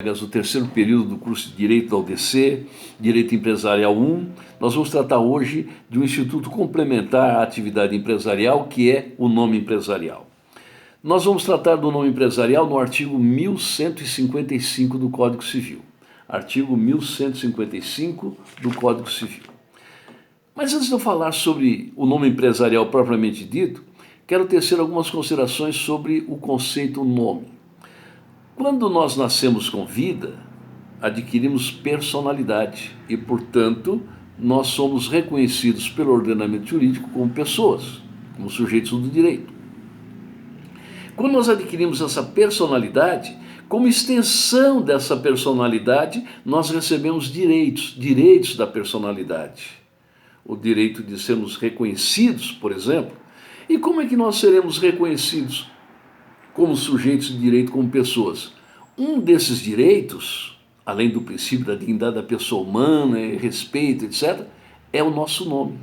O terceiro período do curso de Direito da UDC, Direito Empresarial 1. Nós vamos tratar hoje de um instituto complementar à atividade empresarial, que é o nome empresarial. Nós vamos tratar do nome empresarial no artigo 1155 do Código Civil. Artigo 1155 do Código Civil. Mas antes de eu falar sobre o nome empresarial propriamente dito, quero tecer algumas considerações sobre o conceito nome. Quando nós nascemos com vida, adquirimos personalidade e, portanto, nós somos reconhecidos pelo ordenamento jurídico como pessoas, como sujeitos do direito. Quando nós adquirimos essa personalidade, como extensão dessa personalidade, nós recebemos direitos da personalidade. O direito de sermos reconhecidos, por exemplo. E como é que nós seremos reconhecidos como sujeitos de direito, como pessoas? Um desses direitos, além do princípio da dignidade da pessoa humana, respeito, etc., é o nosso nome.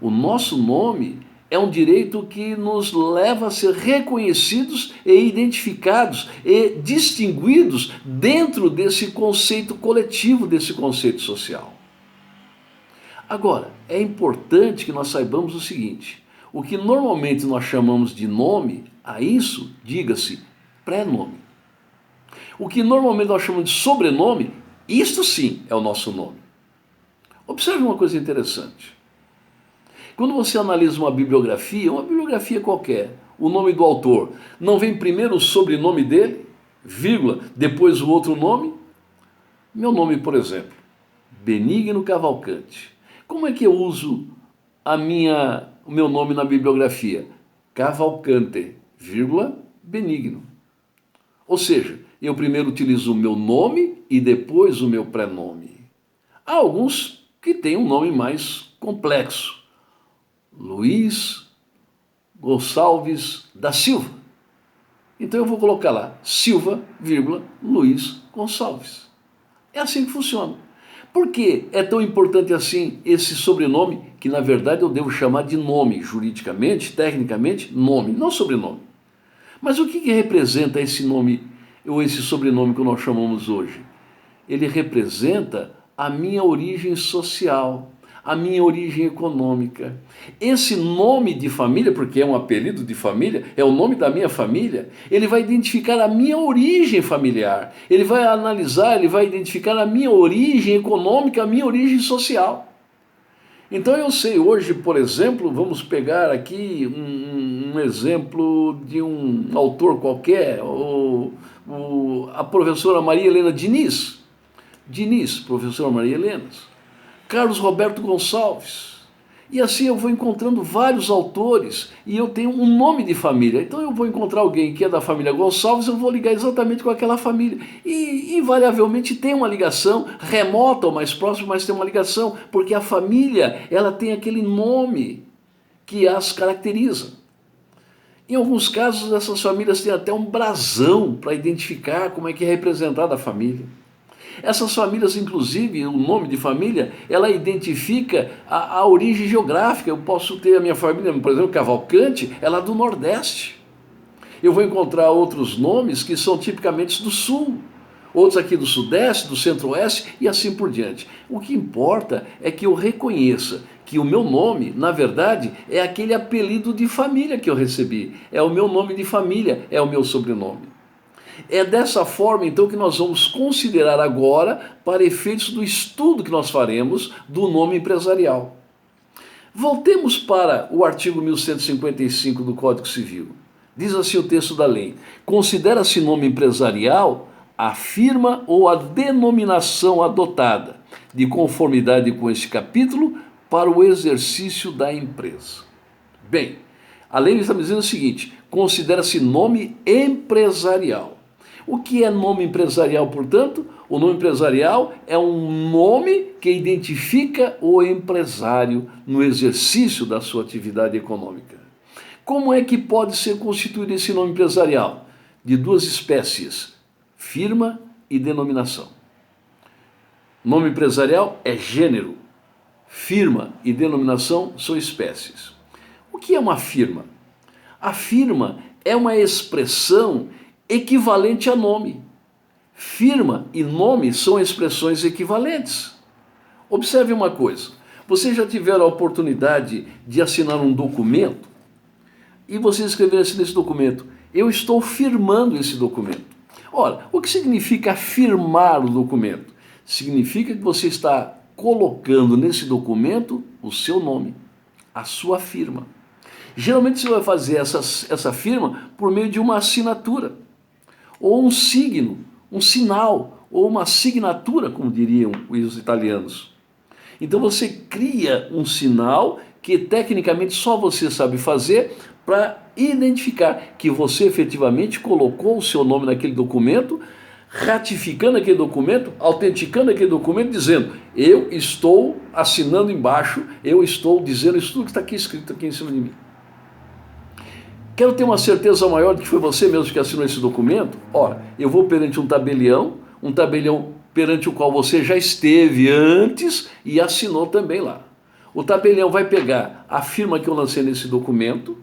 O nosso nome é um direito que nos leva a ser reconhecidos e identificados e distinguidos dentro desse conceito coletivo, desse conceito social. Agora, é importante que nós saibamos o seguinte: o que normalmente nós chamamos de nome, a isso diga-se pré-nome. O que normalmente nós chamamos de sobrenome, isto sim é o nosso nome. Observe uma coisa interessante. Quando você analisa uma bibliografia qualquer, o nome do autor, não vem primeiro o sobrenome dele, vírgula, depois o outro nome? Meu nome, por exemplo, Benigno Cavalcante. Como é que eu uso o meu nome na bibliografia? Cavalcante, vírgula, Benigno. Ou seja, eu primeiro utilizo o meu nome e depois o meu prenome. Há alguns que têm um nome mais complexo. Luiz Gonçalves da Silva. Então eu vou colocar lá Silva, vírgula, Luiz Gonçalves. É assim que funciona. Por que é tão importante assim esse sobrenome, que na verdade eu devo chamar de nome, juridicamente, tecnicamente, nome, não sobrenome? Mas o que representa esse nome ou esse sobrenome que nós chamamos hoje? Ele representa a minha origem social, a minha origem econômica. Esse nome de família, porque é um apelido de família, é o nome da minha família, ele vai identificar a minha origem familiar, ele vai analisar, ele vai identificar a minha origem econômica, a minha origem social. Então eu sei hoje, por exemplo, vamos pegar aqui um exemplo de um autor qualquer, a professora Maria Helena Diniz, professora Maria Helena, Carlos Roberto Gonçalves, e assim eu vou encontrando vários autores e eu tenho um nome de família. Então eu vou encontrar alguém que é da família Gonçalves, eu vou ligar exatamente com aquela família. E invariavelmente tem uma ligação, remota ou mais próxima, mas tem uma ligação, porque a família ela tem aquele nome que as caracteriza. Em alguns casos, essas famílias têm até um brasão para identificar como é que é representada a família. Essas famílias, inclusive, o nome de família, ela identifica a origem geográfica. Eu posso ter a minha família, por exemplo, Cavalcante, ela é do Nordeste. Eu vou encontrar outros nomes que são tipicamente do Sul, outros aqui do Sudeste, do Centro-Oeste e assim por diante. O que importa é que eu reconheça que o meu nome, na verdade, é aquele apelido de família que eu recebi. É o meu nome de família, é o meu sobrenome. É dessa forma, então, que nós vamos considerar agora, para efeitos do estudo que nós faremos do nome empresarial. Voltemos para o artigo 1155 do Código Civil. Diz assim o texto da lei: considera-se nome empresarial a firma ou a denominação adotada, de conformidade com este capítulo, para o exercício da empresa. Bem, a lei está dizendo o seguinte: considera-se nome empresarial. O que é nome empresarial, portanto? O nome empresarial é um nome que identifica o empresário no exercício da sua atividade econômica. Como é que pode ser constituído esse nome empresarial? De duas espécies, firma e denominação. Nome empresarial é gênero, firma e denominação são espécies. O que é uma firma? A firma é uma expressão equivalente a nome. Firma e nome são expressões equivalentes. Observe uma coisa, vocês já tiveram a oportunidade de assinar um documento e vocês escreveram assim nesse documento: eu estou firmando esse documento. Ora, o que significa firmar o documento? Significa que você está colocando nesse documento o seu nome, a sua firma. Geralmente você vai fazer essa firma por meio de uma assinatura, ou um signo, um sinal, ou uma assinatura, como diriam os italianos. Então você cria um sinal que tecnicamente só você sabe fazer para identificar que você efetivamente colocou o seu nome naquele documento, ratificando aquele documento, autenticando aquele documento, dizendo: eu estou assinando embaixo, eu estou dizendo isso tudo que está aqui escrito aqui em cima de mim. Quero ter uma certeza maior de que foi você mesmo que assinou esse documento? Ora, eu vou perante um tabelião perante o qual você já esteve antes e assinou também lá. O tabelião vai pegar a firma que eu lancei nesse documento,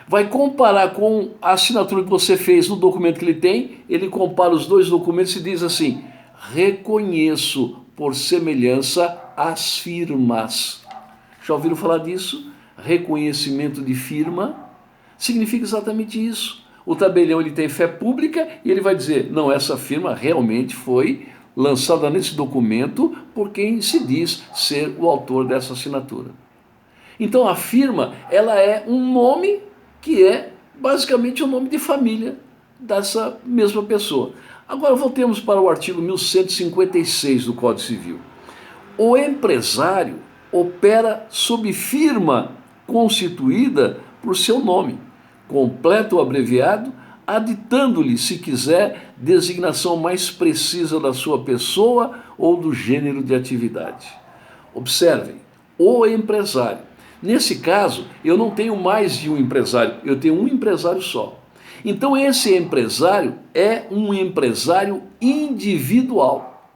vai comparar com a assinatura que você fez no documento que ele tem, ele compara os dois documentos e diz assim: reconheço por semelhança as firmas. Já ouviram falar disso? Reconhecimento de firma significa exatamente isso. O tabelião ele tem fé pública e ele vai dizer: não, essa firma realmente foi lançada nesse documento por quem se diz ser o autor dessa assinatura. Então a firma, ela é um nome que é basicamente o nome de família dessa mesma pessoa. Agora voltemos para o artigo 1156 do Código Civil. O empresário opera sob firma constituída por seu nome, completo ou abreviado, aditando-lhe, se quiser, designação mais precisa da sua pessoa ou do gênero de atividade. Observem, o empresário. Nesse caso, eu não tenho mais de um empresário, eu tenho um empresário só. Então esse empresário é um empresário individual.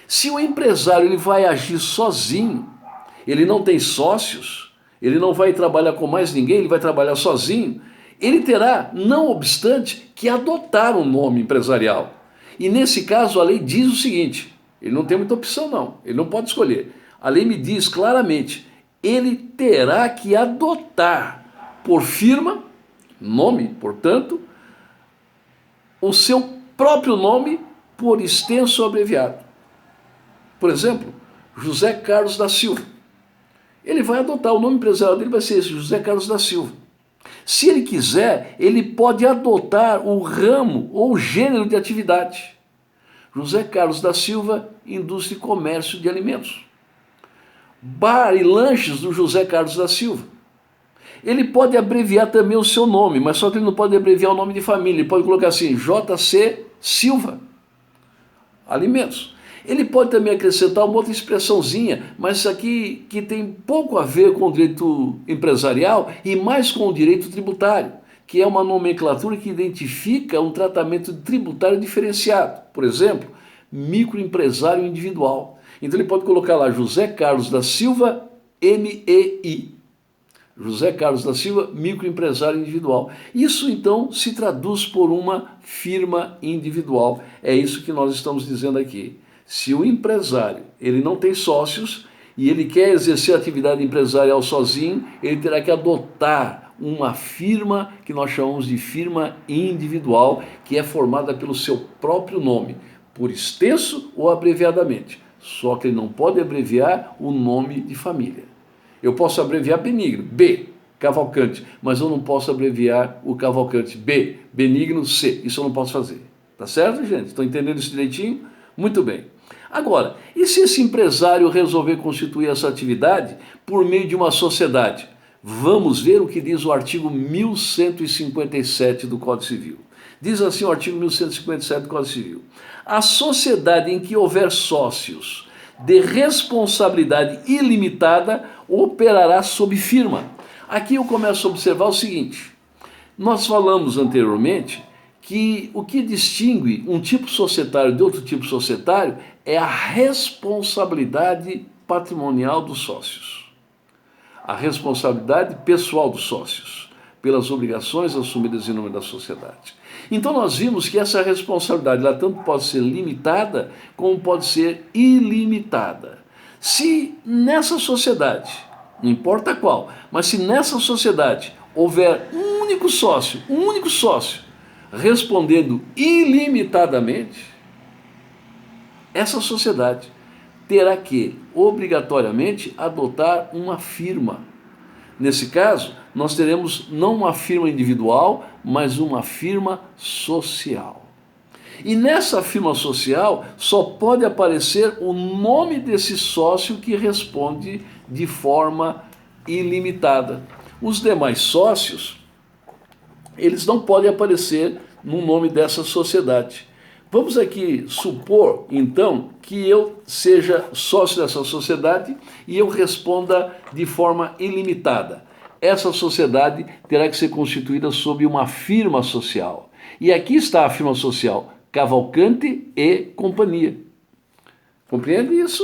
Se o empresário ele vai agir sozinho, ele não tem sócios, ele não vai trabalhar com mais ninguém, ele vai trabalhar sozinho, ele terá, não obstante, que adotar um nome empresarial. E nesse caso a lei diz o seguinte: ele não tem muita opção não, ele não pode escolher. A lei me diz claramente: ele terá que adotar por firma, nome, portanto, o seu próprio nome por extenso ou abreviado. Por exemplo, José Carlos da Silva. Ele vai adotar, o nome empresarial dele vai ser esse, José Carlos da Silva. Se ele quiser, ele pode adotar o ramo ou o gênero de atividade. José Carlos da Silva, Indústria e Comércio de Alimentos. Bar e lanches do José Carlos da Silva. Ele pode abreviar também o seu nome, mas só que ele não pode abreviar o nome de família. Ele pode colocar assim: JC Silva Alimentos. Ele pode também acrescentar uma outra expressãozinha, mas isso aqui que tem pouco a ver com o direito empresarial e mais com o direito tributário, que é uma nomenclatura que identifica um tratamento tributário diferenciado. Por exemplo, microempresário individual. Então ele pode colocar lá José Carlos da Silva, MEI. José Carlos da Silva, microempresário individual. Isso então se traduz por uma firma individual. É isso que nós estamos dizendo aqui. Se o empresário ele não tem sócios e ele quer exercer a atividade empresarial sozinho, ele terá que adotar uma firma que nós chamamos de firma individual, que é formada pelo seu próprio nome, por extenso ou abreviadamente. Só que ele não pode abreviar o nome de família. Eu posso abreviar Benigno, B, Cavalcante, mas eu não posso abreviar o Cavalcante, B, Benigno, C. Isso eu não posso fazer. Tá certo, gente? Estão entendendo isso direitinho? Muito bem. Agora, e se esse empresário resolver constituir essa atividade por meio de uma sociedade? Vamos ver o que diz o artigo 1157 do Código Civil. Diz assim o artigo 1157 do Código Civil: a sociedade em que houver sócios de responsabilidade ilimitada operará sob firma. Aqui eu começo a observar o seguinte: nós falamos anteriormente que o que distingue um tipo societário de outro tipo societário é a responsabilidade patrimonial dos sócios, a responsabilidade pessoal dos sócios. pelas obrigações assumidas em nome da sociedade. Então nós vimos que essa responsabilidade ela tanto pode ser limitada como pode ser ilimitada. Se nessa sociedade, não importa qual, mas se nessa sociedade houver um único sócio respondendo ilimitadamente, essa sociedade terá que, obrigatoriamente, adotar uma firma. Nesse caso, nós teremos não uma firma individual, mas uma firma social. E nessa firma social só pode aparecer o nome desse sócio que responde de forma ilimitada. Os demais sócios, eles não podem aparecer no nome dessa sociedade. Vamos aqui supor, então, que eu seja sócio dessa sociedade e eu responda de forma ilimitada. Essa sociedade terá que ser constituída sob uma firma social. E aqui está a firma social, Cavalcante e Companhia. Compreende isso?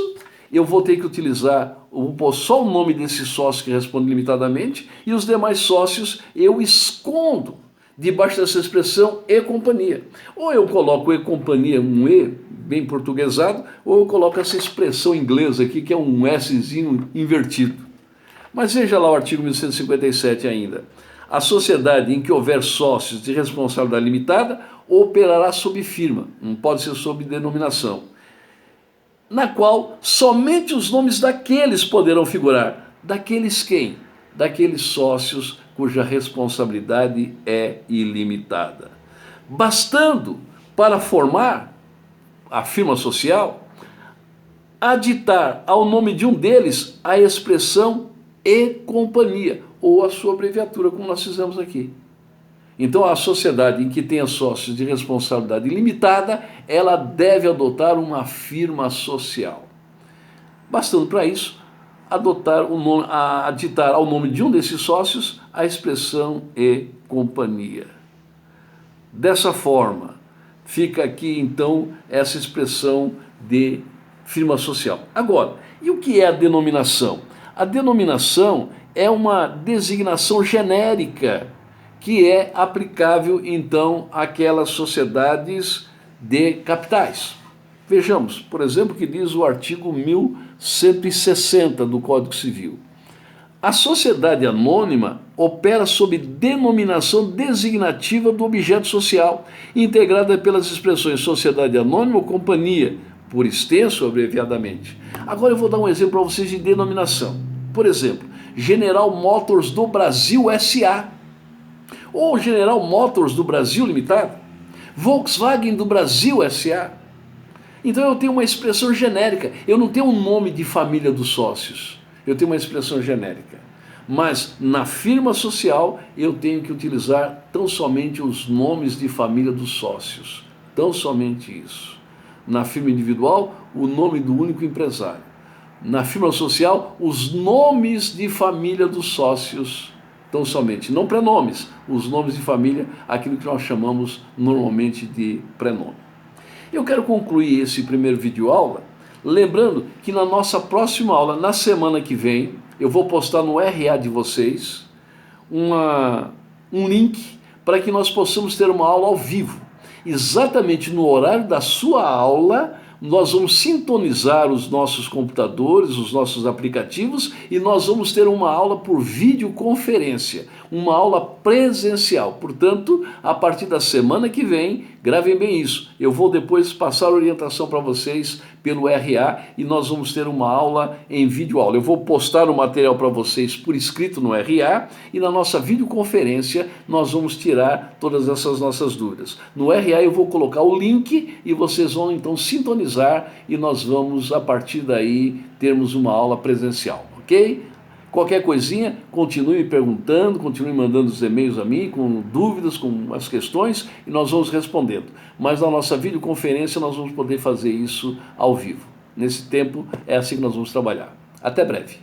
Eu vou ter que utilizar, vou pôr só o nome desse sócio que responde limitadamente e os demais sócios eu escondo debaixo dessa expressão e companhia. Ou eu coloco e companhia, um e, bem portuguesado, ou eu coloco essa expressão inglesa aqui, que é um Szinho invertido. Mas veja lá o artigo 1157 ainda. A sociedade em que houver sócios de responsabilidade limitada operará sob firma, não pode ser sob denominação, na qual somente os nomes daqueles poderão figurar. Daqueles quem? Daqueles sócios cuja responsabilidade é ilimitada. Bastando para formar a firma social, aditar ao nome de um deles a expressão e companhia, ou a sua abreviatura, como nós fizemos aqui. Então, a sociedade em que tenha sócios de responsabilidade ilimitada, ela deve adotar uma firma social. Bastando para isso, aditar ao nome de um desses sócios a expressão e companhia. Dessa forma, fica aqui então essa expressão de firma social. Agora, e o que é a denominação? A denominação é uma designação genérica que é aplicável então àquelas sociedades de capitais. Vejamos, por exemplo, o que diz o artigo 1160 do Código Civil. A sociedade anônima opera sob denominação designativa do objeto social, integrada pelas expressões sociedade anônima ou companhia, por extenso, abreviadamente. Agora eu vou dar um exemplo para vocês de denominação. Por exemplo, General Motors do Brasil S.A. ou General Motors do Brasil Limitado, Volkswagen do Brasil S.A. Então eu tenho uma expressão genérica, eu não tenho um nome de família dos sócios, eu tenho uma expressão genérica. Mas na firma social eu tenho que utilizar tão somente os nomes de família dos sócios, tão somente isso. Na firma individual, o nome do único empresário. Na firma social, os nomes de família dos sócios, tão somente, não prenomes, os nomes de família, aquilo que nós chamamos normalmente de prenome. Eu quero concluir esse primeiro vídeo aula, lembrando que na nossa próxima aula, na semana que vem, eu vou postar no RA de vocês um link para que nós possamos ter uma aula ao vivo. Exatamente no horário da sua aula, nós vamos sintonizar os nossos computadores, os nossos aplicativos e nós vamos ter uma aula por videoconferência, uma aula presencial. Portanto, a partir da semana que vem, gravem bem isso. Eu vou depois passar a orientação para vocês pelo RA e nós vamos ter uma aula em videoaula. Eu vou postar o material para vocês por escrito no RA e na nossa videoconferência nós vamos tirar todas essas nossas dúvidas. No RA eu vou colocar o link e vocês vão então sintonizar e nós vamos a partir daí termos uma aula presencial, ok? Qualquer coisinha, continue me perguntando, continue mandando os e-mails a mim com dúvidas, com as questões e nós vamos respondendo. Mas na nossa videoconferência nós vamos poder fazer isso ao vivo. Nesse tempo é assim que nós vamos trabalhar. Até breve.